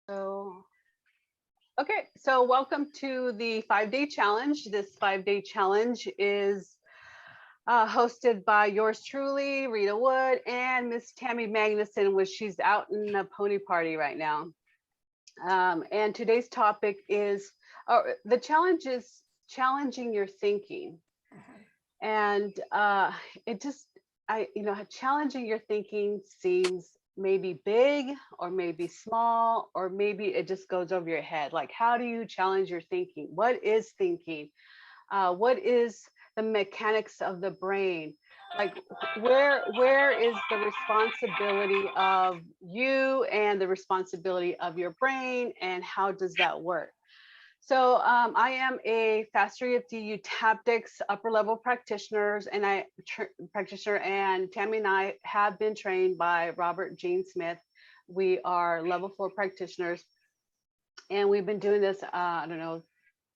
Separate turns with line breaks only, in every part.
So, okay, so welcome to the 5-day challenge. This 5-day challenge is hosted by yours truly, Rita Wood, and Miss Tammy Magnuson, which she's out in a pony party right now. And today's topic is the challenge is challenging your thinking. And it just, challenging your thinking seems maybe big or maybe small, or maybe it just goes over your head. Like, how do you challenge your thinking? What is thinking? What is the mechanics of the brain? Like, where is the responsibility of you and the responsibility of your brain, and how does that work? So I am a Fast 3FDU Taptics upper level practitioners, and practitioner, and Tammy and I have been trained by Robert Gene Smith. We are level 4 practitioners, and we've been doing this, I don't know,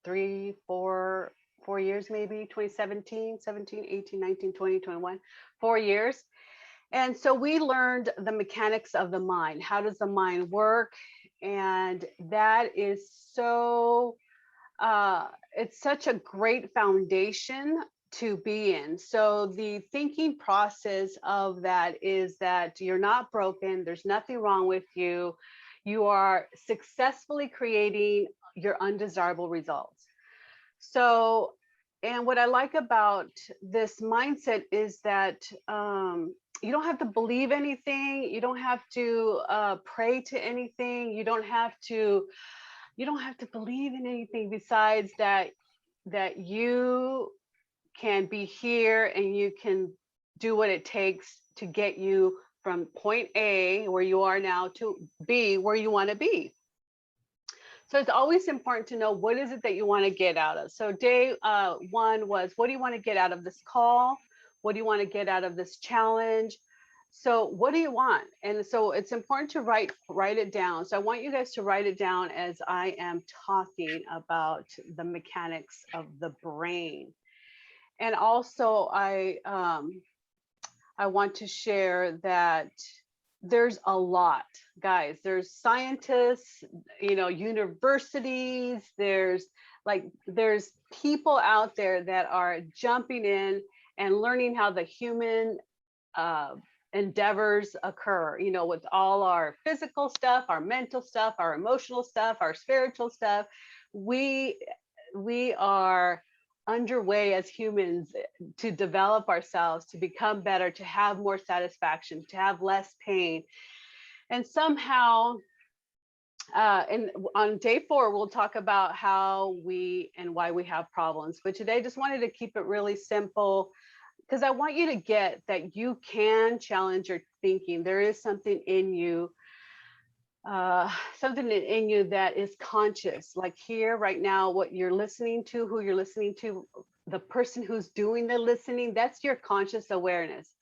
4 years, maybe 2017, 17, 18, 19, 20, 21, 4 years. And so we learned the mechanics of the mind. How does the mind work? And that is so, it's such a great foundation to be in. So the thinking process of that is that you're not broken. There's nothing wrong with you. You are successfully creating your undesirable results. So, and what I like about this mindset is that you don't have to believe anything. You don't have to pray to anything. You don't have to believe in anything besides that you can be here and you can do what it takes to get you from point A, where you are now, to B, where you want to be. So it's always important to know, what is it that you want to get out of? So day one was, what do you want to get out of this call? What do you want to get out of this challenge? So what do you want? And so it's important to write it down. So I want you guys to write it down as I am talking about the mechanics of the brain. And also I want to share that there's a lot, guys. There's scientists, universities, there's people out there that are jumping in and learning how the human endeavors occur, with all our physical stuff, our mental stuff, our emotional stuff, our spiritual stuff. We are underway as humans to develop ourselves, to become better, to have more satisfaction, to have less pain. And somehow, and on day 4, we'll talk about how we and why we have problems. But today, I just wanted to keep it really simple, because I want you to get that you can challenge your thinking. There is something in you, that is conscious, like here right now, what you're listening to, who you're listening to, the person who's doing the listening, that's your conscious awareness.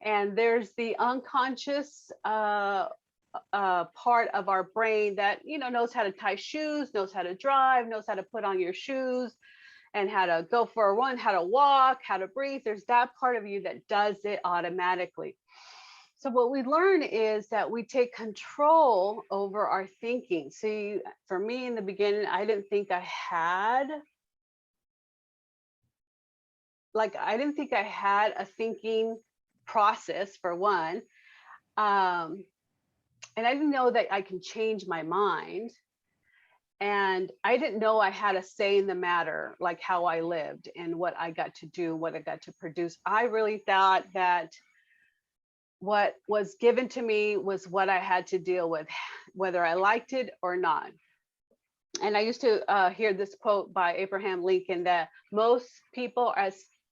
And there's the unconscious part of our brain that, knows how to tie shoes, knows how to drive, knows how to put on your shoes, and how to go for a run, how to walk, how to breathe. There's that part of you that does it automatically. So what we learn is that we take control over our thinking. See, for me in the beginning, I didn't think I had a thinking process, for one. And I didn't know that I can change my mind. And I didn't know I had a say in the matter, like how I lived and what I got to do, what I got to produce. I really thought that what was given to me was what I had to deal with, whether I liked it or not. And I used to hear this quote by Abraham Lincoln, that most people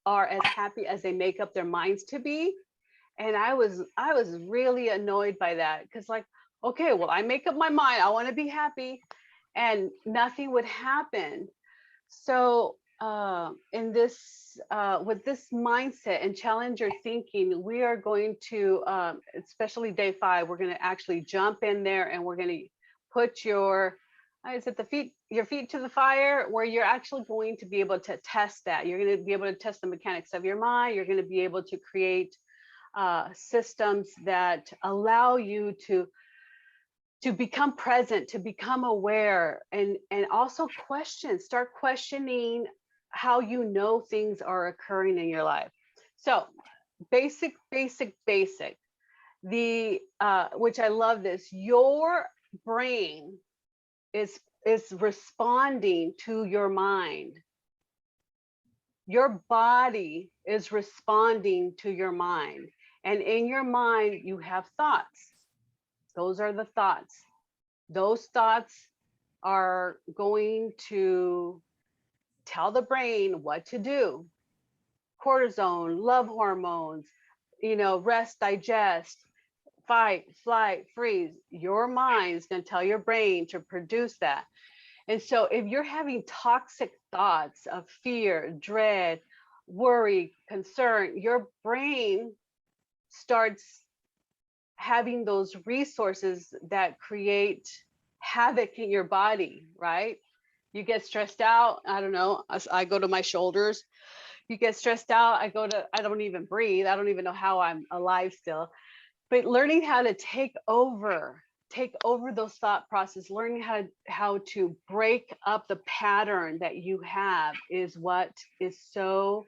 are as happy as they make up their minds to be. And I was really annoyed by that, because, like, okay, well, I make up my mind, I want to be happy, and nothing would happen. So in this, with this mindset and challenge your thinking, we are going to, especially day 5, we're going to actually jump in there, and we're going to put your feet to the fire, where you're actually going to be able to test that. You're going to be able to test the mechanics of your mind. You're going to be able to create systems that allow you to to become present, to become aware, and also start questioning how you know things are occurring in your life. So basic, the which I love this, your brain is responding to your mind. Your body is responding to your mind, and in your mind you have thoughts. Those are the thoughts. Those thoughts are going to tell the brain what to do. Cortisone, love hormones, rest, digest, fight, flight, freeze. Your mind is going to tell your brain to produce that. And so if you're having toxic thoughts of fear, dread, worry, concern, your brain starts having those resources that create havoc in your body, right? You get stressed out. I don't know. I go to my shoulders. You get stressed out. I don't even breathe. I don't even know how I'm alive still. But learning how to take over those thought process, learning how to break up the pattern that you have is what is the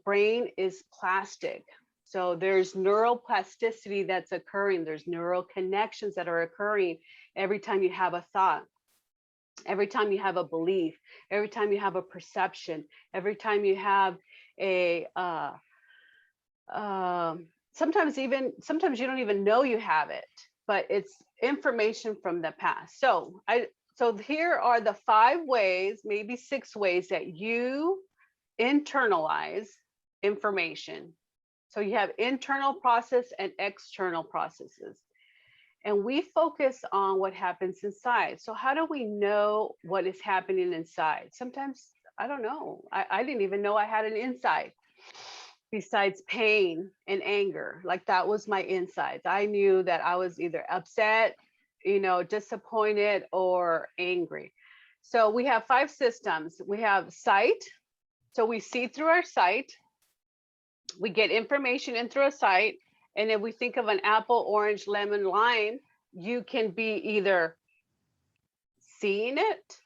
brain is plastic. So there's neuroplasticity that's occurring. There's neural connections that are occurring every time you have a thought, every time you have a belief, every time you have a perception, every time you have a sometimes you don't even know you have it, but it's information from the past. So here are the 5 ways, maybe 6 ways that you internalize information. So you have internal process and external processes. And we focus on what happens inside. So how do we know what is happening inside? Sometimes, I don't know. I didn't even know I had an inside besides pain and anger. Like that was my insides. I knew that I was either upset, disappointed, or angry. So we have 5 systems. We have sight. So we see through our sight. We get information in through a sight. And if we think of an apple, orange, lemon, lime, you can be either seeing it,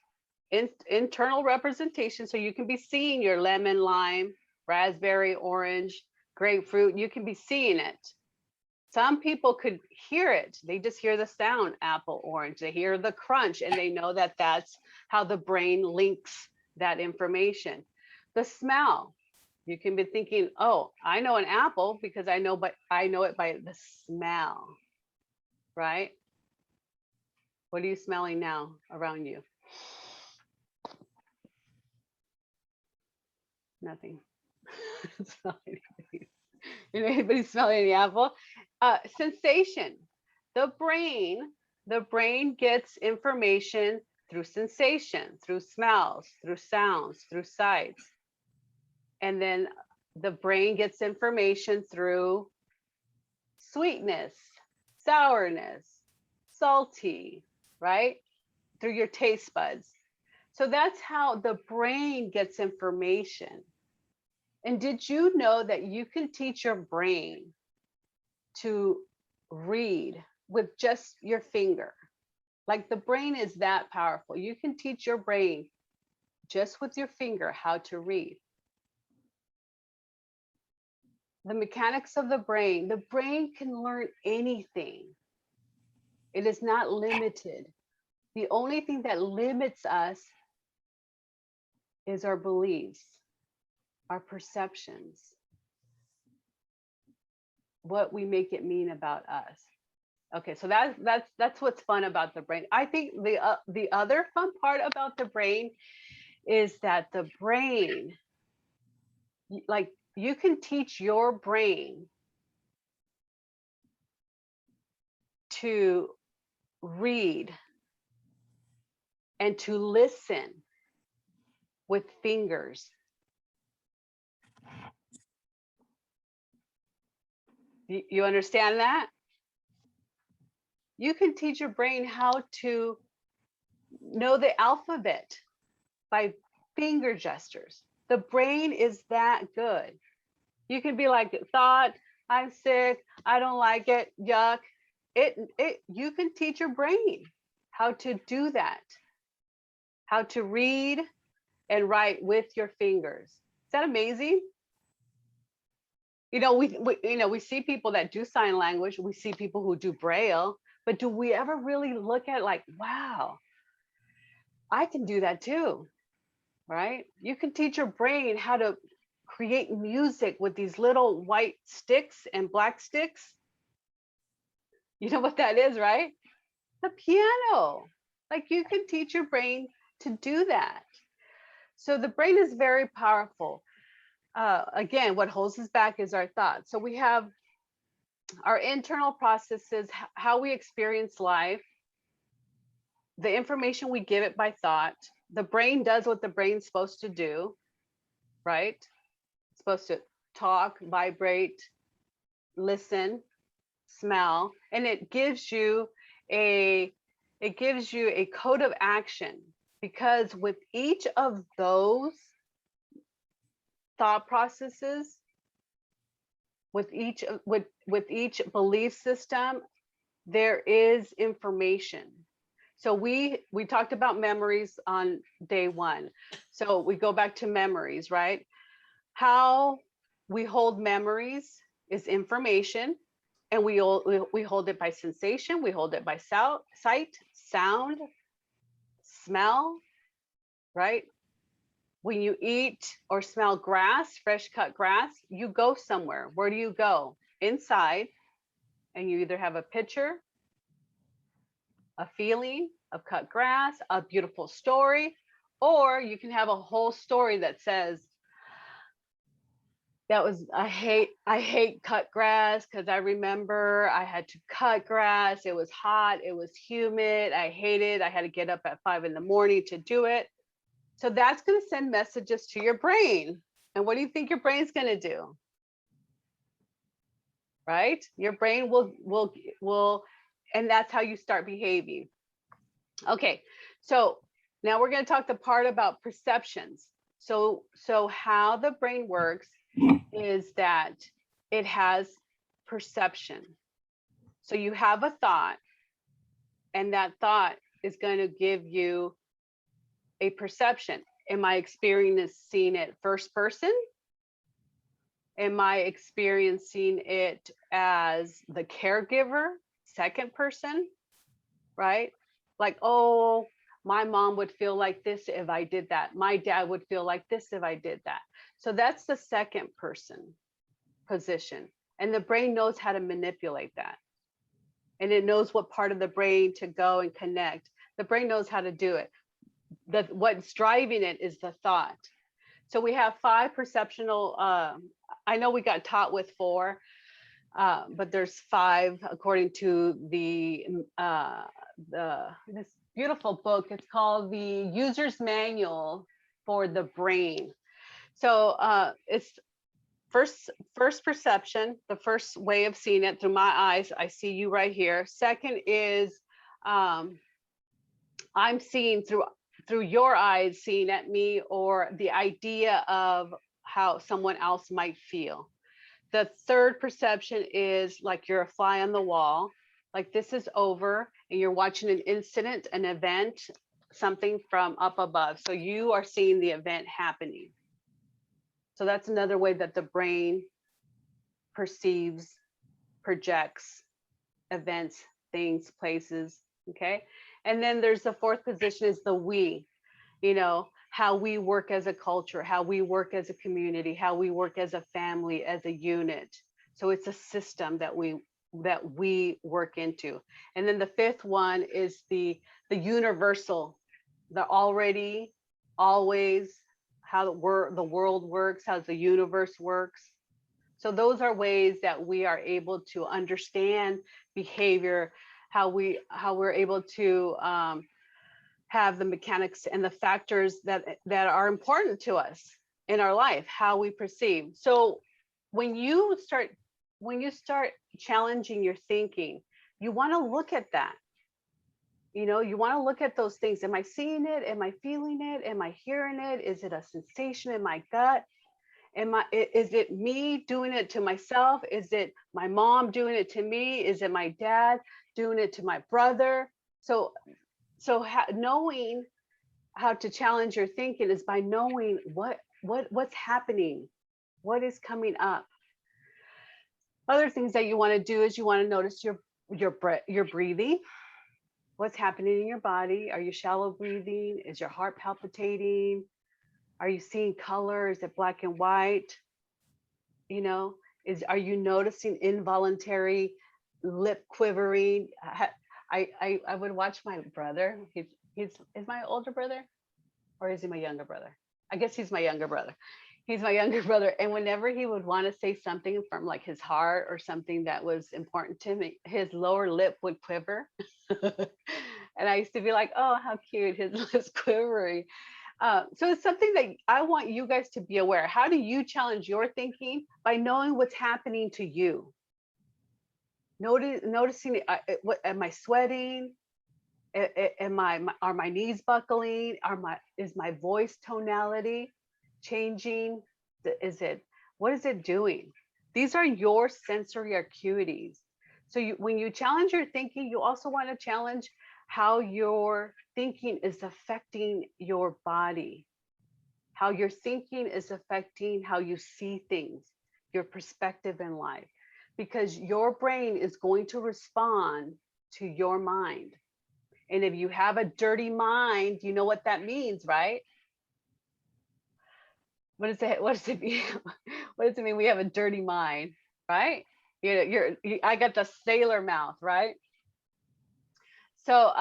internal representation. So you can be seeing your lemon, lime, raspberry, orange, grapefruit. You can be seeing it. Some people could hear it. They just hear the sound, apple, orange. They hear the crunch, and they know that that's how the brain links that information. The smell. You can be thinking, oh, I know an apple because I know it by the smell, right? What are you smelling now around you? Nothing. Anybody smelling any apple? Sensation. The brain gets information through sensation, through smells, through sounds, through sights. And then the brain gets information through sweetness, sourness, salty, right? Through your taste buds. So that's how the brain gets information. And did you know that you can teach your brain to read with just your finger? Like the brain is that powerful. You can teach your brain just with your finger how to read. The mechanics of the brain can learn anything. It is not limited. The only thing that limits us is our beliefs, our perceptions, what we make it mean about us. Okay, so that's what's fun about the brain. I think the other fun part about the brain is that the brain, like you can teach your brain to read and to listen with fingers. You understand that? You can teach your brain how to know the alphabet by finger gestures. The brain is that good. You can be like, thought, I'm sick, I don't like it, yuck. You can teach your brain how to do that, how to read and write with your fingers. Is that amazing? We see people that do sign language, we see people who do braille, but do we ever really look at like, wow, I can do that too, right? You can teach your brain how to create music with these little white sticks and black sticks. You know what that is, right? The piano. Like, you can teach your brain to do that. So the brain is very powerful. Again, what holds us back is our thoughts. So we have our internal processes, how we experience life, the information we give it by thought. The brain does what the brain's supposed to do, right? It's supposed to talk, vibrate, listen, smell, and it gives you a code of action, because with each of those thought processes, with each belief system, there is information. So we talked about memories on day one. So we go back to memories, right? How we hold memories is information, and we hold it by sensation, we hold it by sight, sound, smell, right? When you eat or smell grass, fresh cut grass, you go somewhere. Where do you go? Inside, and you either have a picture, a feeling of cut grass, a beautiful story, or you can have a whole story that says, I hate cut grass because I remember I had to cut grass. It was hot, it was humid, I hated, I had to get up at 5 in the morning to do it. So that's going to send messages to your brain. And what do you think your brain's going to do? Right? Your brain will, and that's how you start behaving. Okay, so now we're going to talk the part about perceptions. So how the brain works is that it has perception. So you have a thought, and that thought is going to give you a perception. Am I experiencing it first person? Am I experiencing it as the caregiver, second person, right? Like, oh, my mom would feel like this if I did that. My dad would feel like this if I did that. So that's the second person position. And the brain knows how to manipulate that. And it knows what part of the brain to go and connect. The brain knows how to do it. What's driving it is the thought. So we have 5 perceptual, I know we got taught with 4, but there's 5 according to this beautiful book. It's called The User's Manual for the Brain. So it's first perception, the first way of seeing it through my eyes. I see you right here. Second is I'm seeing through your eyes, seeing at me, or the idea of how someone else might feel. The third perception is like you're a fly on the wall, like this is over and you're watching an incident, an event, something from up above. So you are seeing the event happening. So that's another way that the brain perceives, projects events, things, places, okay? And then there's the fourth position is the we, how we work as a culture, how we work as a community, how we work as a family, as a unit. So it's a system that we work into. And then the fifth one is the universal, the already, always, how the world works, how the universe works. So those are ways that we are able to understand behavior, how we're able to have the mechanics and the factors that are important to us in our life, how we perceive. So when you start challenging your thinking, you want to look at that. You want to look at those things. Am I seeing it? Am I feeling it? Am I hearing it? Is it a sensation in my gut? Is it me doing it to myself? Is it my mom doing it to me? Is it my dad doing it to my brother? So knowing how to challenge your thinking is by knowing what's happening, what is coming up. Other things that you want to do is you want to notice your breathing. What's happening in your body? Are you shallow breathing? Is your heart palpitating? Are you seeing color? Is it black and white? You know, are you noticing involuntary lip quivering? I would watch my brother. He's is my older brother, or is he my younger brother? I guess he's my younger brother. He's my younger brother. And whenever he would want to say something from like his heart or something that was important to me, his lower lip would quiver. And I used to be like, oh, how cute, his lips quivering. So it's something that I want you guys to be aware. How do you challenge your thinking? By knowing what's happening to you. Noticing, what am I sweating? Are my knees buckling? Is my voice tonality changing? What is it doing? These are your sensory acuities. So when you challenge your thinking, you also want to challenge how your thinking is affecting your body, how your thinking is affecting how you see things, your perspective in life, because your brain is going to respond to your mind. And if you have a dirty mind, you know what that means, right? What does it mean? What does it mean? We have a dirty mind, right? I got the sailor mouth, right? So,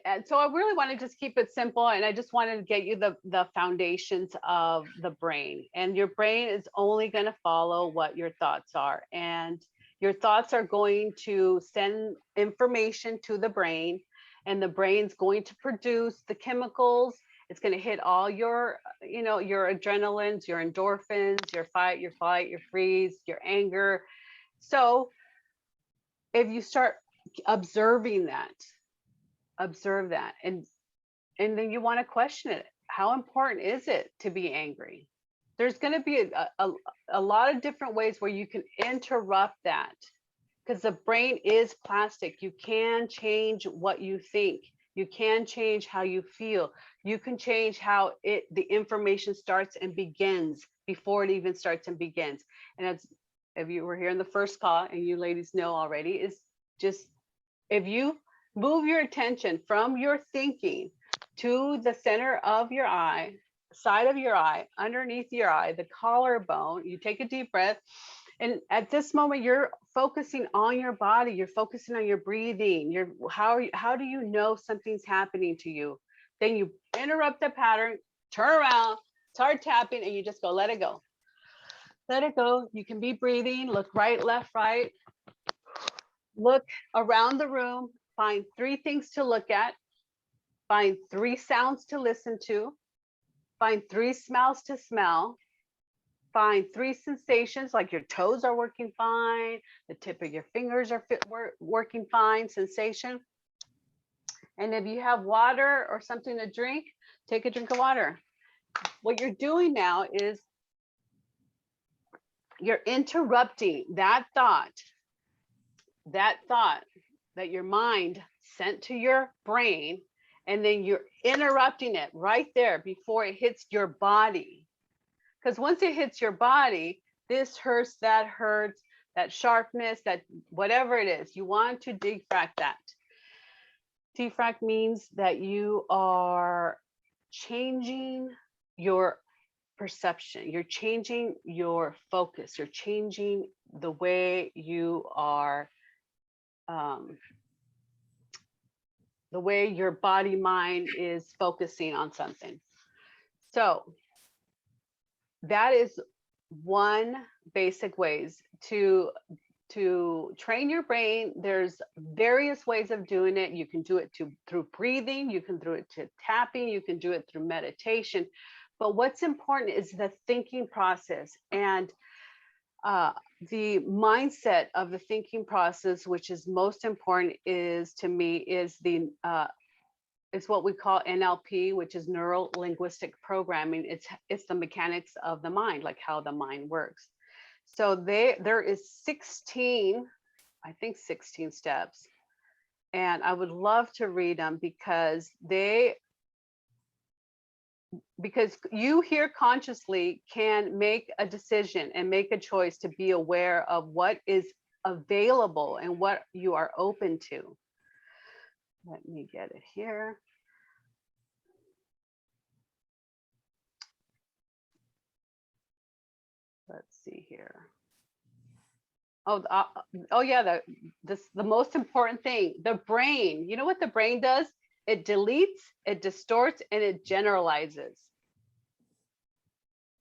and so I really want to just keep it simple, and I just wanted to get you the foundations of the brain. And your brain is only going to follow what your thoughts are, and your thoughts are going to send information to the brain, and the brain's going to produce the chemicals. It's going to hit all your, your adrenalines, your endorphins, your fight, your flight, your freeze, your anger. So if you start observing that, observe that, and then you want to question it. How important is it to be angry? There's going to be a lot of different ways where you can interrupt that, because the brain is plastic. You can change what you think. You can change how you feel. You can change how the information starts and begins before it even starts and begins. And it's, if you were here in the first call, and you ladies know already, is just, if you move your attention from your thinking to the center of your eye, side of your eye, underneath your eye, the collarbone, you take a deep breath. And at this moment, you're focusing on your body. You're focusing on your breathing. How do you know something's happening to you? Then you interrupt the pattern, turn around, start tapping, and you just go, let it go. Let it go. You can be breathing. Look right, left, right. Look around the room. Find 3 things to look at. Find 3 sounds to listen to. Find 3 smells to smell. Find 3 sensations, like your toes are working fine, the tip of your fingers are working fine, sensation. And if you have water or something to drink, take a drink of water. What you're doing now is you're interrupting that thought that your mind sent to your brain, and then you're interrupting it right there before it hits your body. Because once it hits your body, this hurts, that sharpness, that whatever it is, you want to defrag that. Defrag means that you are changing your perception. You're changing your focus. You're changing the way you are, the way your body mind is focusing on something. So that is one basic ways to train your brain. There's various ways of doing it. You can do it through breathing, you can do it to tapping, you can do it through meditation. But what's important is the thinking process, and the mindset of the thinking process, which is most important, is to me is is what we call NLP, which is neuro linguistic programming. It's the mechanics of the mind, like how the mind works. So there is 16, I think 16 steps. And I would love to read them because you here consciously can make a decision and make a choice to be aware of what is available and what you are open to. Let me get it here. Let's see here. Oh yeah, the most important thing, the brain. You know what the brain does? It deletes, it distorts, and it generalizes.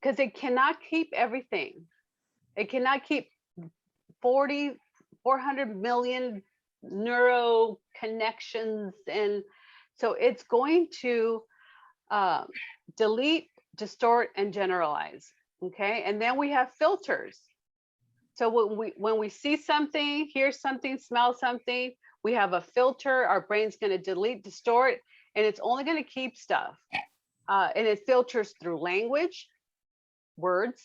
Because it cannot keep everything. It cannot keep 400 million neuro connections. And so it's going to delete, distort, and generalize. Okay. And then we have filters. So when we see something, hear something, smell something, we have a filter. Our brain's going to delete, distort, and it's only going to keep stuff. And it filters through language, words,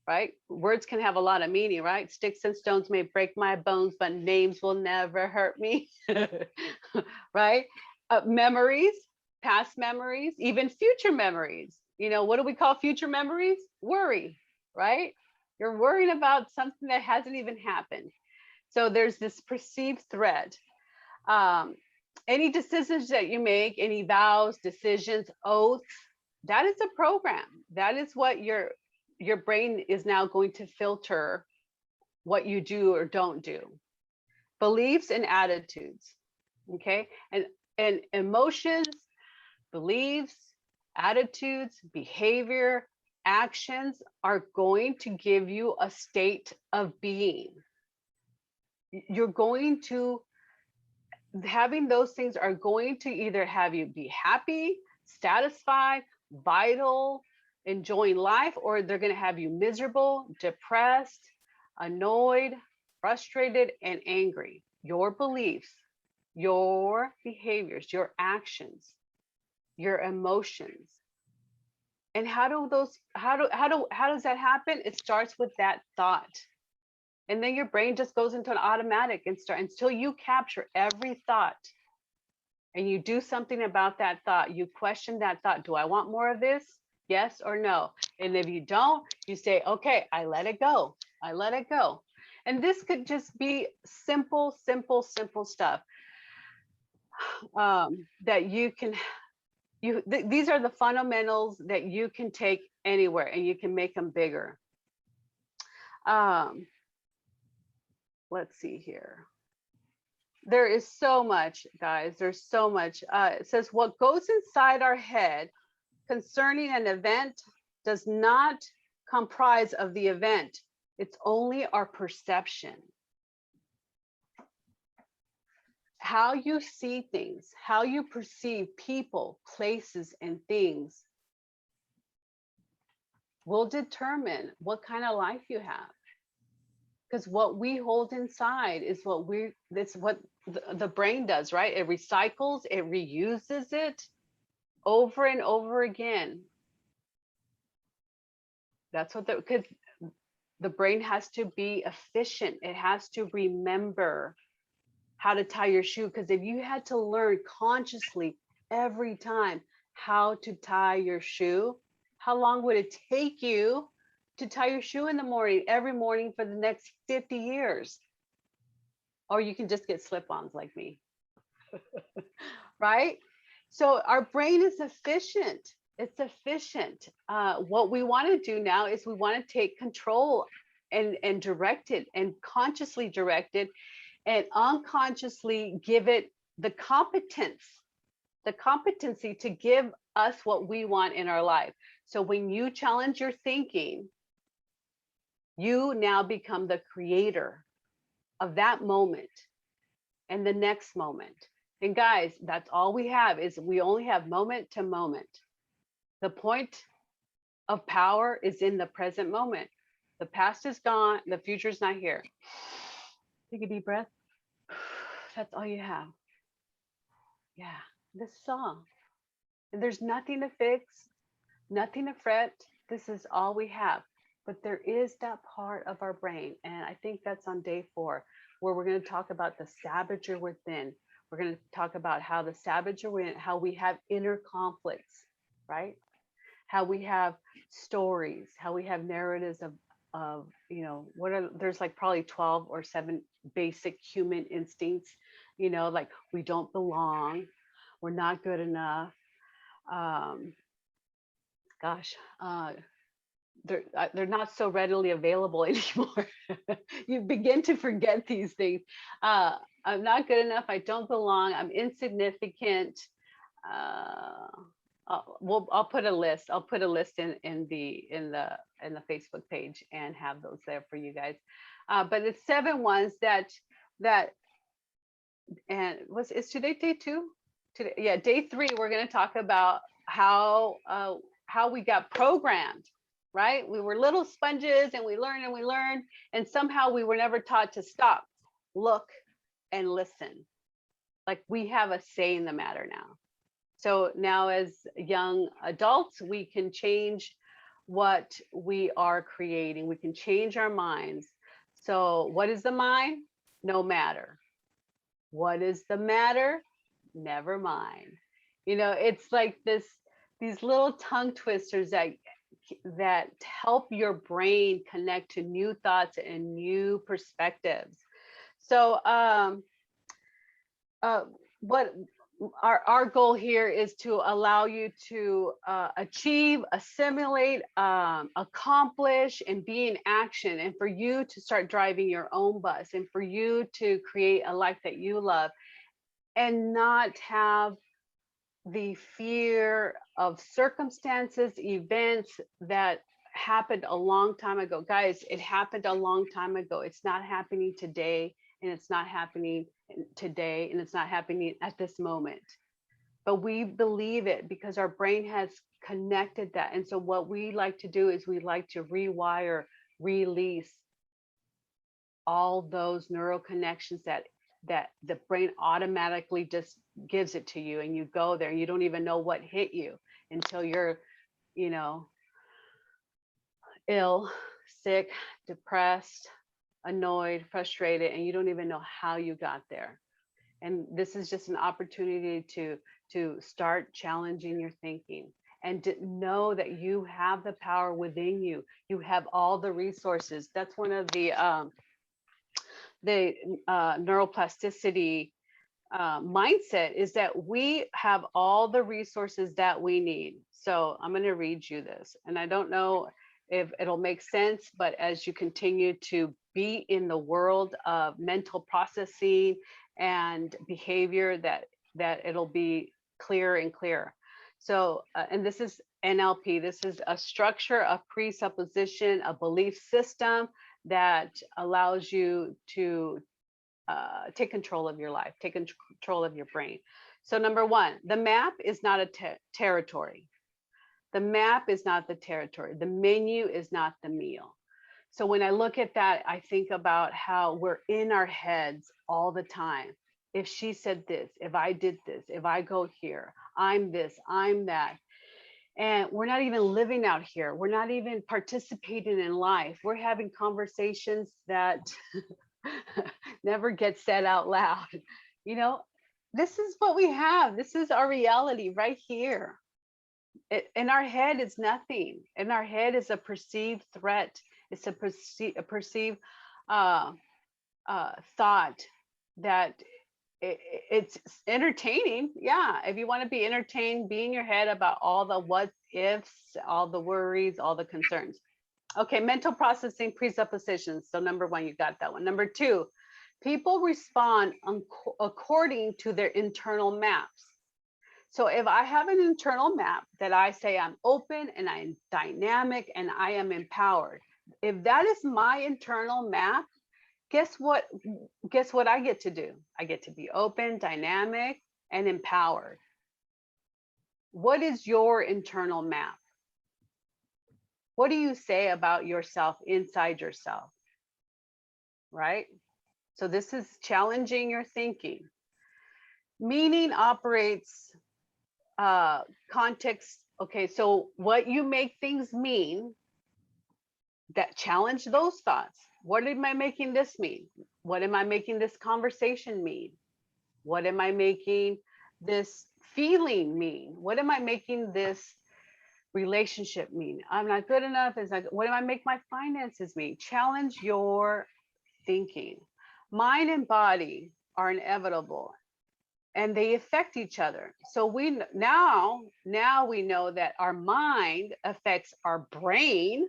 right? Words can have a lot of meaning, right? Sticks and stones may break my bones, but names will never hurt me, right? Memories, past memories, even future memories. You know, what do we call future memories? Worry, right? You're worrying about something that hasn't even happened. So there's this perceived threat. Any decisions that you make, any vows, decisions, oaths, that is a program. That is what your brain is now going to filter what you do or don't do. Beliefs and attitudes, okay? And emotions, beliefs, attitudes, behavior, actions are going to give you a state of being. You're going to, having those things are going to either have you be happy, satisfied, vital, enjoying life, or they're going to have you miserable, depressed, annoyed, frustrated, and angry. Your beliefs, your behaviors, your actions, your emotions. And how does that happen? It starts with that thought. And then your brain just goes into an automatic and until you capture every thought and you do something about that thought. You question that thought. Do I want more of this? Yes or no? And if you don't, you say, okay, I let it go. I let it go. And this could just be simple stuff that you can, these are the fundamentals that you can take anywhere and you can make them bigger. Let's see here. There is so much, guys. There's so much. It says what goes inside our head concerning an event does not comprise of the event. It's only our perception. How you see things, how you perceive people, places, and things will determine what kind of life you have. Because what we hold inside is that's what the brain does, right? It recycles, it reuses it over and over again. That's what because the brain has to be efficient. It has to remember how to tie your shoe. Because if you had to learn consciously every time how to tie your shoe, how long would it take you to tie your shoe in the morning, every morning for the next 50 years? Or you can just get slip-ons like me, right? So our brain is efficient. It's efficient. What we want to do now is we want to take control and direct it, and consciously direct it, and unconsciously give it the competency to give us what we want in our life. So when you challenge your thinking, you now become the creator of that moment and the next moment. And guys, that's all we have, is we only have moment to moment. The point of power is in the present moment. The past is gone, the future is not here. Take a deep breath. That's all you have. Yeah. This is all. And there's nothing to fix, nothing to fret. This is all we have. But there is that part of our brain. And I think that's on day 4, where we're going to talk about the saboteur within. We're going to talk about how the saboteur within, how we have inner conflicts, right? How we have stories, how we have narratives of what are, there's like probably 12 or 7 basic human instincts, like we don't belong, we're not good enough. um Gosh, they're not so readily available anymore. You begin to forget these things. I'm not good enough, I don't belong, I'm insignificant. uh I'll put a list. I'll put a list in the Facebook page and have those there for you guys. But it's 7 ones that and is today day 2? Today, yeah, day 3. We're going to talk about how we got programmed. Right? We were little sponges and we learned, and somehow we were never taught to stop, look, and listen. Like we have a say in the matter now. So now, as young adults, we can change what we are creating. We can change our minds. So, what is the mind? No matter. What is the matter? Never mind. It's like these little tongue twisters that help your brain connect to new thoughts and new perspectives. So, what our goal here is to allow you to achieve, assimilate, accomplish, and be in action, and for you to start driving your own bus, and for you to create a life that you love, and not have the fear of circumstances, events that happened a long time ago. Guys, it happened a long time ago. It's not happening today, and it's not happening today, and it's not happening at this moment. But we believe it because our brain has connected that. And so what we like to do is we like to rewire, release all those neural connections that the brain automatically just gives it to you, and you go there and you don't even know what hit you until you're ill, sick, depressed, annoyed, frustrated, and you don't even know how you got there. And this is just an opportunity to start challenging your thinking, and to know that you have the power within you. You have all the resources. That's one of the neuroplasticity mindset, is that we have all the resources that we need. So I'm going to read you this, and I don't know if it'll make sense, but as you continue to be in the world of mental processing and behavior, that it'll be clearer and clearer. So, and this is NLP. This is a structure, a presupposition, a belief system that allows you to take control of your life, take control of your brain. So number 1, the map is not a territory. The map is not the territory. The menu is not the meal. So when I look at that, I think about how we're in our heads all the time. If she said this, if I did this, if I go here, I'm this, I'm that. And we're not even living out here. We're not even participating in life. We're having conversations that never get said out loud. This is what we have. This is our reality right here. In our head is nothing. In our head is a perceived threat. It's a perceived thought that it's entertaining. Yeah, if you want to be entertained, be in your head about all the what ifs, all the worries, all the concerns. Okay, mental processing presuppositions. So number 1, you got that one. Number 2, people respond according to their internal maps. So if I have an internal map that I say I'm open and I'm dynamic and I am empowered, if that is my internal map, guess what I get to do? I get to be open, dynamic, and empowered. What is your internal map? What do you say about yourself inside yourself? Right? So this is challenging your thinking. Meaning operates context. Okay, so what you make things mean, that challenge those thoughts. What am I making this mean? What am I making this conversation mean? What am I making this feeling mean? What am I making this relationship mean? I'm not good enough. Is like, what am I make my finances mean? Challenge your thinking. Mind and body are inevitable and they affect each other. So we now we know that our mind affects our brain.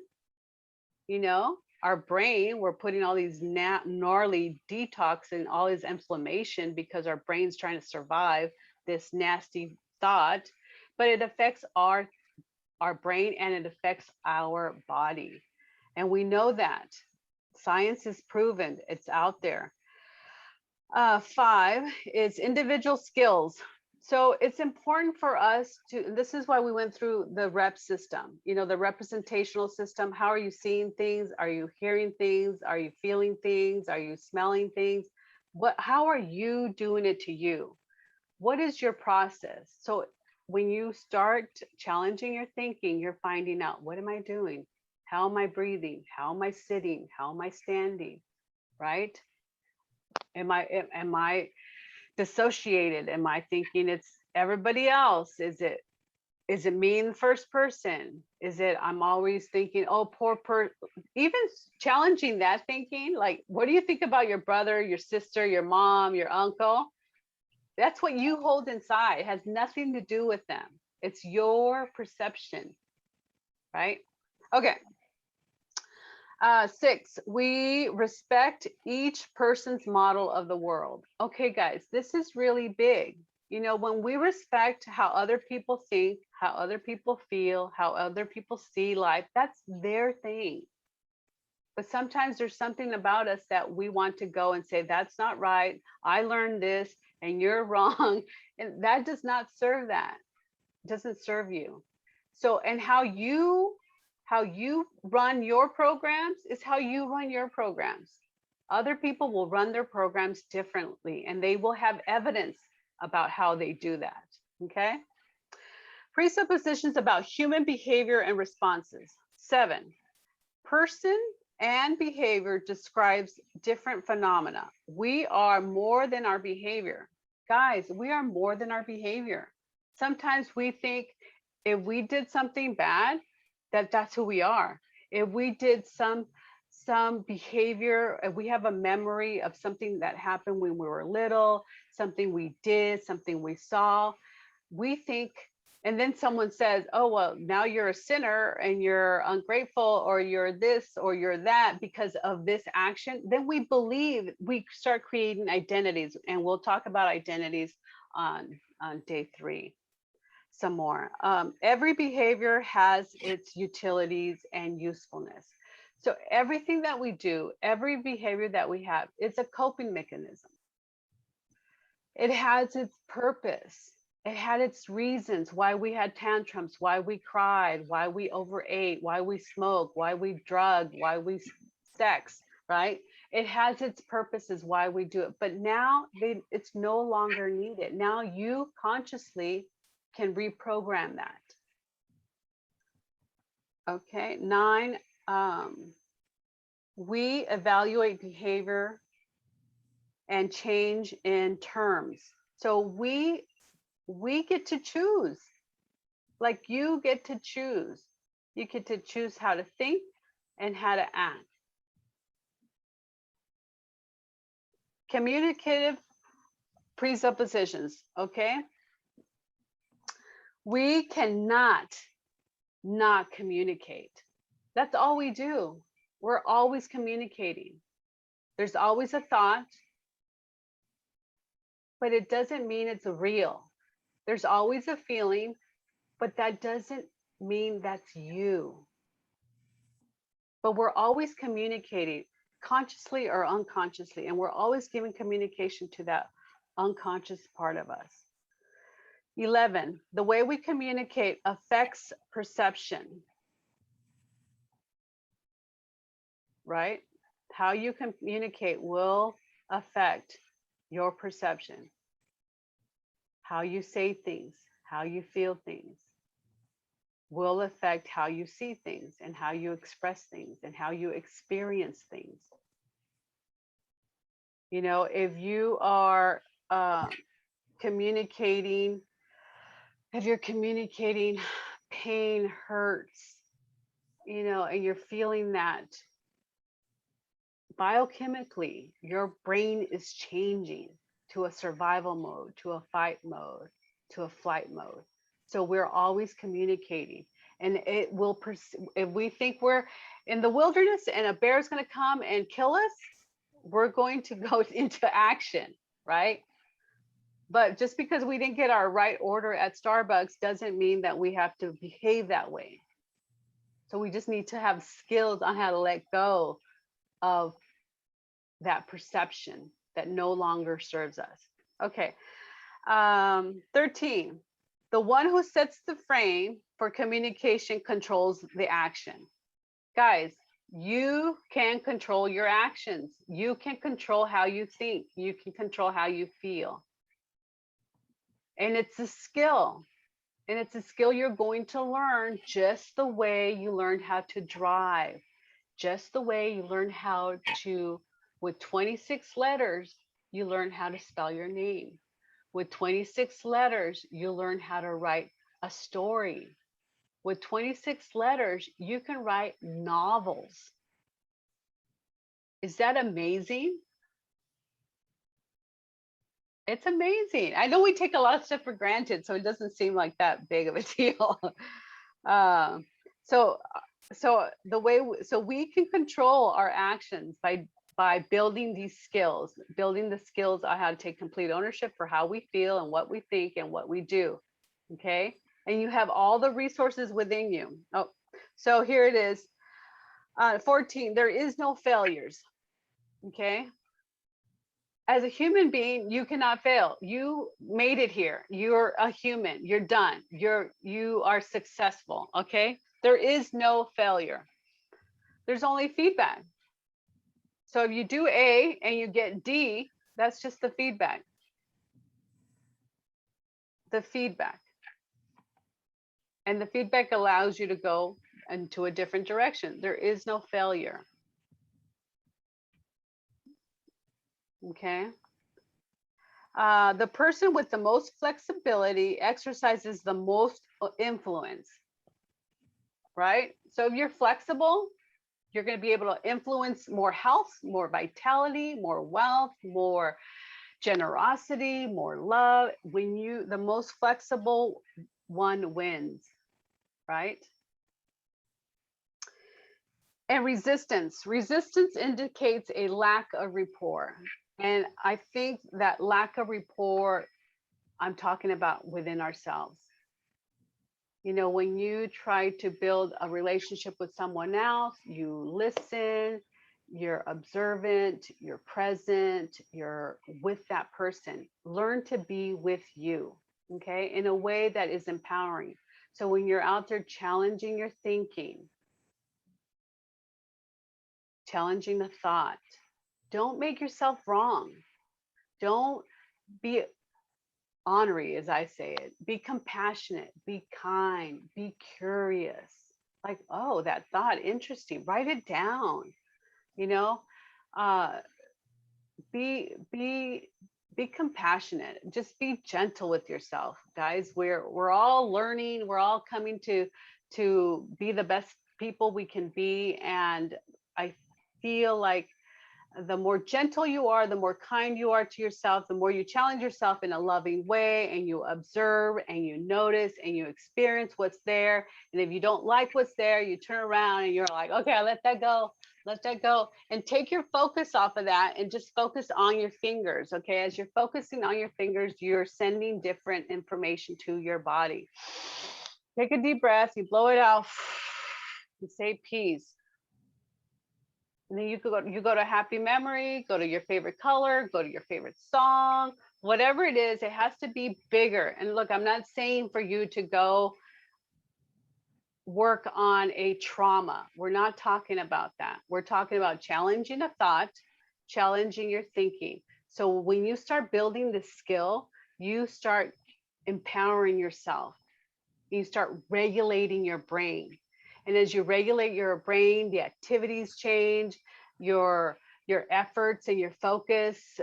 You know, our brain, we're putting all these gnarly detox and all this inflammation because our brain's trying to survive this nasty thought, but it affects our brain and it affects our body. And we know that. Science is proven, it's out there. 5 is individual skills. So it's important for us to, this is why we went through the rep system, you know, the representational system. How are you seeing things? Are you hearing things? Are you feeling things? Are you smelling things? How are you doing it to you? What is your process? So when you start challenging your thinking, you're finding out, what am I doing? How am I breathing? How am I sitting? How am I standing? Right? Am I dissociated? Am I thinking it's everybody else? Is it me in the first person? Is it I'm always thinking, oh, even challenging that thinking, like, what do you think about your brother, your sister, your mom, your uncle? That's what you hold inside. It has nothing to do with them. It's your perception, right? Okay. 6, we respect each person's model of the world. Okay, guys, this is really big. You know, when we respect how other people think, how other people feel, how other people see life, that's their thing. But sometimes there's something about us that we want to go and say, that's not right. I learned this and you're wrong. And that does not serve that. It doesn't serve you. So, and how you run your programs is how you run your programs. Other people will run their programs differently and they will have evidence about how they do that. Okay. Presuppositions about human behavior and responses. 7, person and behavior describes different phenomena. We are more than our behavior. Guys, we are more than our behavior. Sometimes we think if we did something bad, that's who we are. If we did some behavior, if we have a memory of something that happened when we were little, something we did, something we saw, we think, and then someone says, oh, well, now you're a sinner and you're ungrateful or you're this or you're that because of this action, then we believe, we start creating identities, and we'll talk about identities on day 3 some more. Every behavior has its utilities and usefulness. So everything that we do, every behavior that we have, it's a coping mechanism. It has its purpose. It had its reasons why we had tantrums, why we cried, why we overate, why we smoked, why we drugged, why we sex, right? It has its purposes why we do it. But now it's no longer needed. Now you consciously can reprogram that. Okay, 9, we evaluate behavior and change in terms. So we get to choose, like you get to choose. You get to choose how to think and how to act. Communicative presuppositions, okay? We cannot not communicate. That's all we do. We're always communicating. There's always a thought, but it doesn't mean it's real. There's always a feeling, but that doesn't mean that's you. But we're always communicating, consciously or unconsciously, and we're always giving communication to that unconscious part of us. 11, the way we communicate affects perception, right? How you communicate will affect your perception, how you say things, how you feel things will affect how you see things and how you express things and how you experience things. You know, if you are uh, communicating, if you're communicating pain, hurts, you know, and you're feeling that biochemically, your brain is changing to a survival mode, to a fight mode, to a flight mode. So we're always communicating. And it will, if we think we're in the wilderness and a bear is going to come and kill us, we're going to go into action, right? But just because we didn't get our right order at Starbucks doesn't mean that we have to behave that way. So we just need to have skills on how to let go of that perception that no longer serves us. Okay. 13, the one who sets the frame for communication controls the action. Guys, you can control your actions. You can control how you think. You can control how you feel. And it's a skill. And it's a skill you're going to learn just the way you learned how to drive, just the way you learn how to, with 26 letters, you learn how to spell your name. With 26 letters, you learn how to write a story. With 26 letters, you can write novels. Is that amazing? It's amazing. I know we take a lot of stuff for granted, so it doesn't seem like that big of a deal. uh, so, so the way, so we can control our actions by building these skills, building the skills on how to take complete ownership for how we feel and what we think and what we do. Okay, and you have all the resources within you. Oh, so here it is. 14. There is no failures. Okay, as a human being, you cannot fail. You made it here. You're a human. You're done. You are successful. Okay. There is no failure. There's only feedback. So if you do A and you get D, that's just the feedback. The feedback. And the feedback allows you to go into a different direction. There is no failure. Okay. The person with the most flexibility exercises the most influence, right? So if you're flexible, you're going to be able to influence more health, more vitality, more wealth, more generosity, more love. When you, the most flexible one wins, right? And resistance. Resistance indicates a lack of rapport. And I think that lack of rapport, I'm talking about within ourselves. You know, when you try to build a relationship with someone else, you listen, you're observant, you're present, you're with that person. Learn to be with you, okay, in a way that is empowering. So when you're out there challenging your thinking, challenging the thought, don't make yourself wrong. Don't be ornery, as I say it. Be compassionate, be kind, be curious. Like, oh, that thought, interesting. Write it down. You know, uh, be compassionate. Just be gentle with yourself, guys. We're all learning. We're all coming to be the best people we can be, and I feel like the more gentle you are, the more kind you are to yourself, the more you challenge yourself in a loving way, and you observe and you notice and you experience what's there. And if you don't like what's there, you turn around and you're like, okay, I let that go, and take your focus off of that and just focus on your fingers. Okay, as you're focusing on your fingers, you're sending different information to your body. Take a deep breath, you blow it out, you say peace. And then you go to happy memory, go to your favorite color, go to your favorite song, whatever it is, it has to be bigger. And look, I'm not saying for you to go work on a trauma. We're not talking about that. We're talking about challenging a thought, challenging your thinking. So when you start building this skill, you start empowering yourself. You start regulating your brain. And as you regulate your brain, the activities change, your efforts and your focus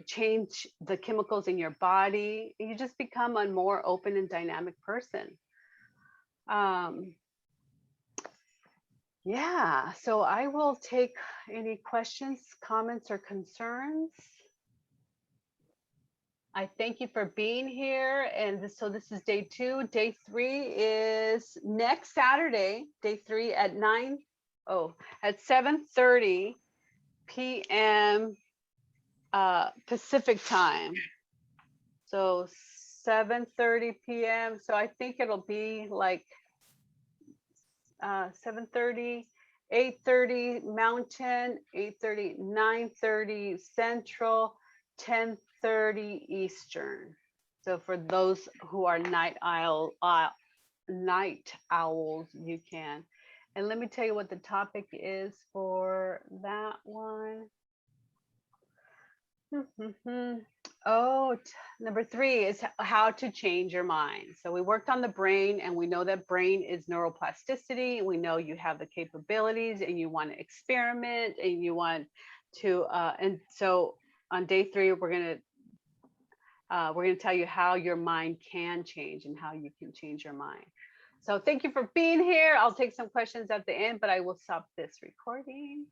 change the chemicals in your body. You just become a more open and dynamic person. Yeah, so I will take any questions, comments, or concerns. I thank you for being here. And so this is day 2. Day 3 is next Saturday, day 3 at 7:30 p.m. Pacific time. So 7:30 p.m. So I think it'll be like 7:30, 8:30 Mountain, 8:30, 9:30 Central, 10:30 Eastern. So for those who are night owls, you can. And let me tell you what the topic is for that one. Oh, number 3 is how to change your mind. So we worked on the brain, and we know that brain is neuroplasticity. We know you have the capabilities, and you want to experiment, and you want to. And so on day 3, we're gonna tell you how your mind can change and how you can change your mind. So thank you for being here. I'll take some questions at the end, but I will stop this recording.